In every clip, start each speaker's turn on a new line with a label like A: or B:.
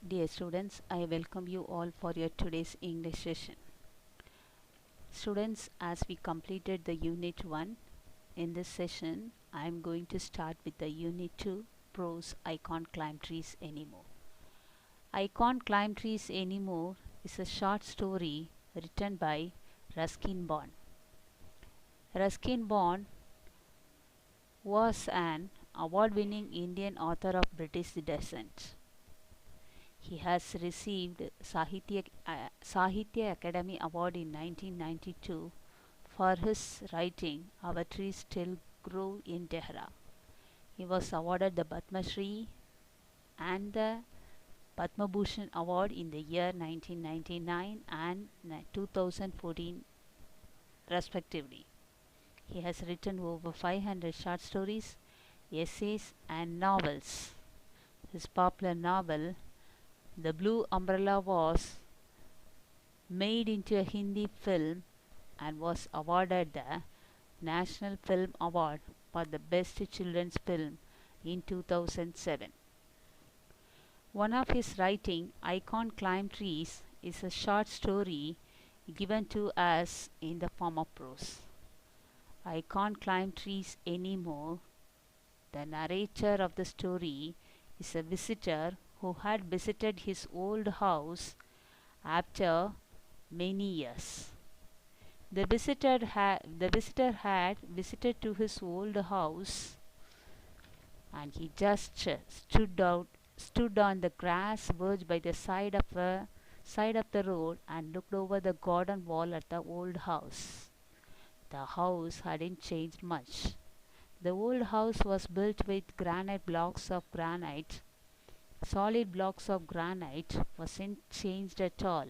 A: Dear students, I welcome you all for your today's English session. Students, as we completed the Unit 1, in this session, I am going to start with the Unit 2, Prose I Can't Climb Trees Anymore. I Can't Climb Trees Anymore is a short story written by Ruskin Bond. Ruskin Bond was an award-winning Indian author of British descent. He has received Sahitya Academy Award in 1992 for his writing Our Trees Still Grow in Tehran. He was awarded the Padma Shri and the Padma Bhushan Award in the year 1999 and 2014 respectively. He has written over 500 short stories, essays and novels. His popular novel The Blue Umbrella was made into a Hindi film and was awarded the National Film Award for the Best Children's Film in 2007. One of his writing, I Can't Climb Trees, is a short story given to us in the form of prose. I can't climb trees anymore. The narrator of the story is a visitor who had visited his old house after many years. The visitor had visited to his old house and he just stood on the grass verge by the side of the road and looked over the garden wall at the old house. The house hadn't changed much. The old house was built with solid blocks of granite wasn't changed at all.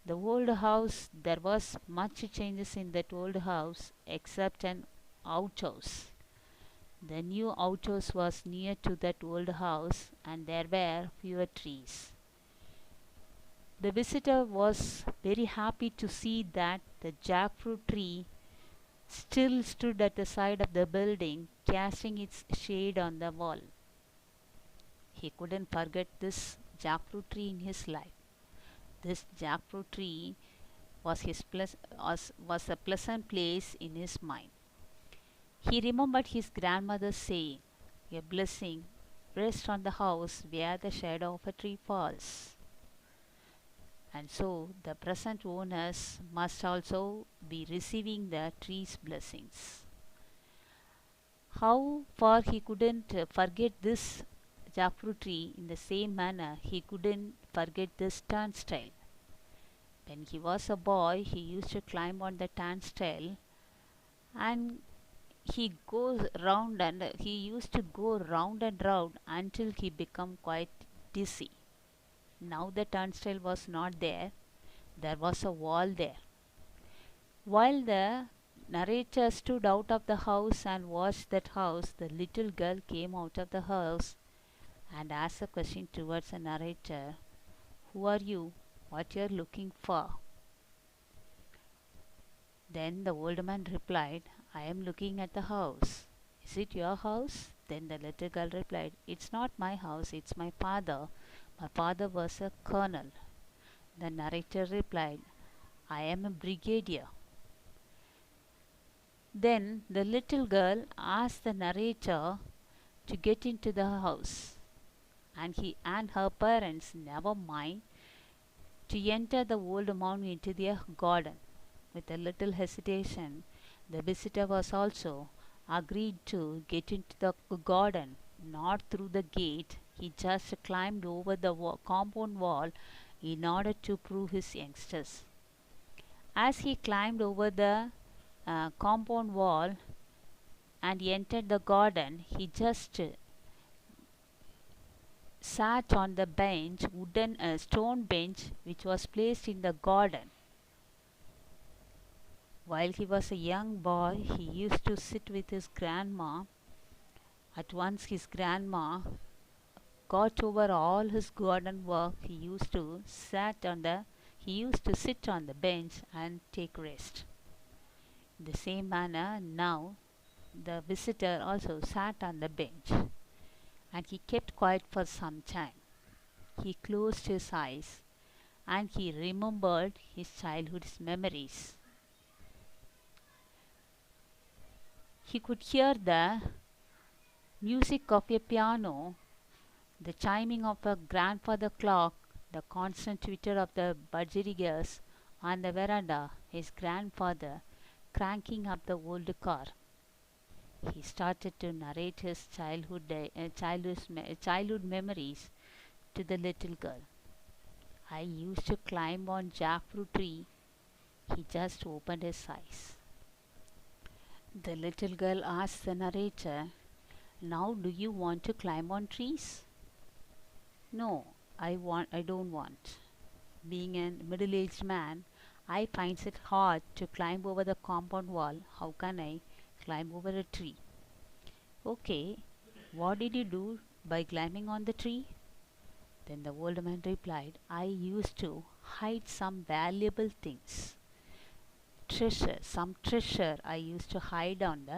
A: The old house, there was much changes in that old house except an outhouse. The new outhouse was near to that old house and there were fewer trees. The visitor was very happy to see that the jackfruit tree still stood at the side of the building, casting its shade on the wall. He couldn't forget this jackfruit tree in his life. This jackfruit tree was a pleasant place in his mind. He remembered his grandmother saying, "A blessing rests on the house where the shadow of a tree falls." And so the present owners must also be receiving the tree's blessings. How far he couldn't forget this jackfruit tree, in the same manner he couldn't forget this turnstile. When he was a boy, he used to climb on the turnstile and he used to go round and round until he became quite dizzy. Now the turnstile was not there. There was a wall there. While the narrator stood out of the house and watched that house, the little girl came out of the house and asked a question towards the narrator. "Who are you? What you are looking for?" Then the old man replied, "I am looking at the house." "Is it your house?" Then the little girl replied, "It's not my house, it's my father. My father was a colonel." The narrator replied, "I am a brigadier." Then the little girl asked the narrator to get into the house, and he and her parents never mind to enter the old man into their garden. With a little hesitation, The visitor was also agreed to get into the garden, not through the gate. He just climbed over the compound wall in order to prove his youngsters. As he climbed over the compound wall and entered the garden, he just sat on the bench, wooden stone bench, which was placed in the garden. While he was a young boy, he used to sit with his grandma. At once, his grandma got over all his garden work. He used to sit on the bench and take rest. In the same manner, now the visitor also sat on the bench, and he kept quiet for some time. He closed his eyes and he remembered his childhood's memories. He could hear the music of a piano, the chiming of a grandfather clock, the constant twitter of the budgerigars on the veranda, his grandfather cranking up the old car. He started to narrate his childhood memories to the little girl. I used to climb on jackfruit tree. He just opened his eyes. The little girl asked the narrator, "Now do you want to climb on trees?" "No, I don't want. Being a middle-aged man, I finds it hard to climb over the compound wall. How can I climb over a tree?" "Okay, what did you do by climbing on the tree?" Then the old man replied, "I used to hide some valuable things. Some treasure I used to hide on the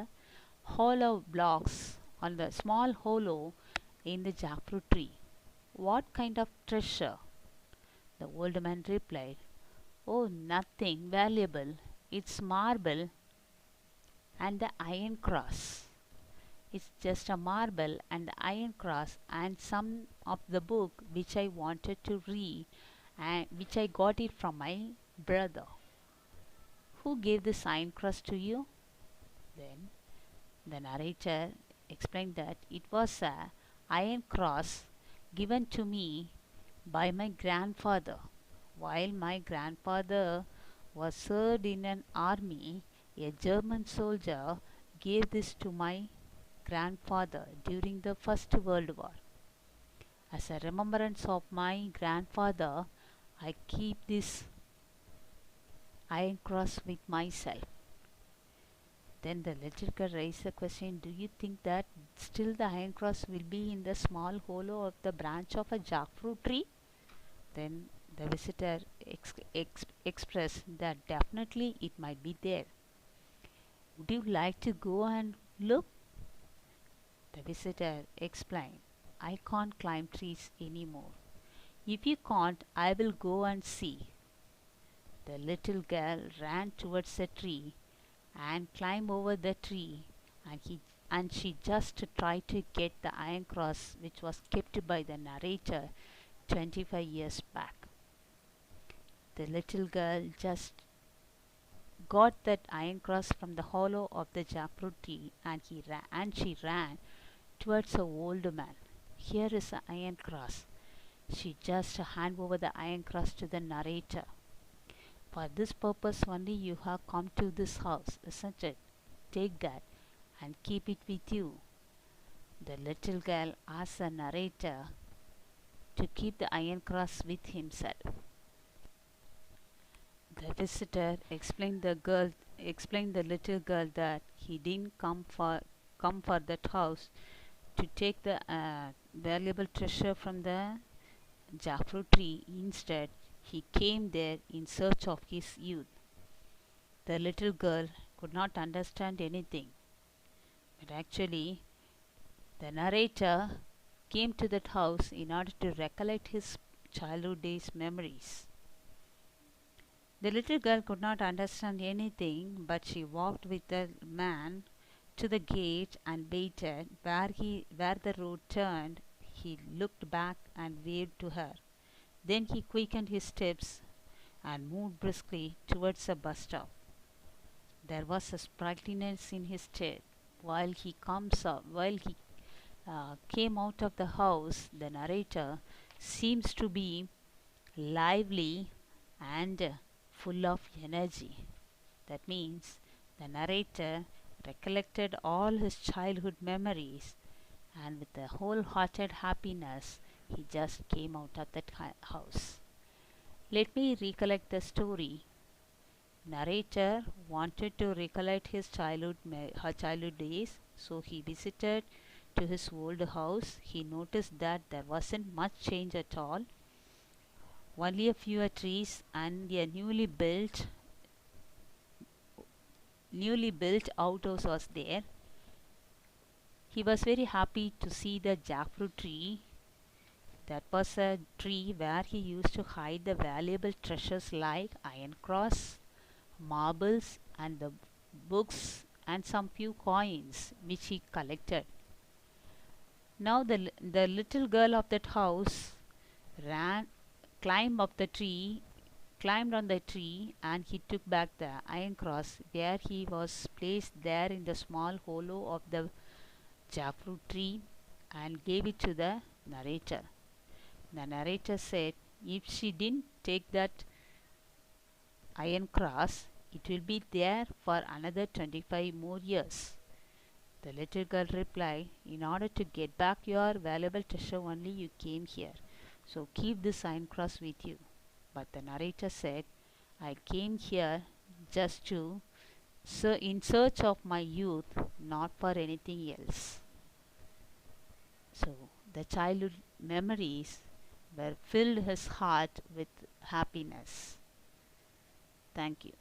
A: hollow blocks, on the small hollow in the jackfruit tree." "What kind of treasure?" The old man replied, "Oh, nothing valuable. It's marble and the iron cross. It's just a marble and the iron cross and some of the book which I wanted to read and which I got it from my brother." "Who gave this iron cross to you?" Then the narrator explained that it was a iron cross given to me by my grandfather. While my grandfather was served in an army, a German soldier gave this to my grandfather during the First World War. As a remembrance of my grandfather, I keep this iron cross with myself." Then the little girl raised the question, "Do you think that still the iron cross will be in the small hollow of the branch of a jackfruit tree?" Then the visitor expressed that definitely it might be there. "Would you like to go and look?" The visitor explained, "I can't climb trees anymore. If you can't, I will go and see." The little girl ran towards the tree and climbed over the tree, and she just tried to get the iron cross which was kept by the narrator 25 years back. The little girl just got that iron cross from the hollow of the jackfruit tree, and she ran towards the old man. "Here is the iron cross." She just handed over the iron cross to the narrator. "For this purpose only you have come to this house, isn't it? Take that and keep it with you." The little girl asked the narrator to keep the iron cross with himself. The visitor explained the little girl that he didn't come for that house to take the valuable treasure from the jackfruit tree. Instead, he came there in search of his youth. The little girl could not understand anything, but actually, the narrator came to that house in order to recollect his childhood days memories. The little girl could not understand anything, but she walked with the man to the gate and waited. Where the road turned, he looked back and waved to her. Then he quickened his steps and moved briskly towards the bus stop. There was a sprightliness in his step. While he came out of the house, the narrator seems to be lively and full of energy. That means the narrator recollected all his childhood memories, and with a wholehearted happiness he just came out of that house. Let me recollect the story. Narrator wanted to recollect her childhood days, so he visited to his old house. He noticed that there wasn't much change at all, only a few trees and a newly built outhouse was there. He was very happy to see the jackfruit tree. That was a tree where he used to hide the valuable treasures like iron cross, marbles, and the books and some few coins which he collected. Now the little girl of that house ran, climbed up the tree, climbed on the tree, and he took back the iron cross where he was placed there in the small hollow of the jackfruit tree and gave it to the narrator. The narrator said, if she didn't take that iron cross, it will be there for another 25 more years. The little girl replied, in order to get back your valuable treasure only you came here. So keep this iron cross with you. But the narrator said, I came here just to in search of my youth, not for anything else. So the childhood memories were filled his heart with happiness. Thank you.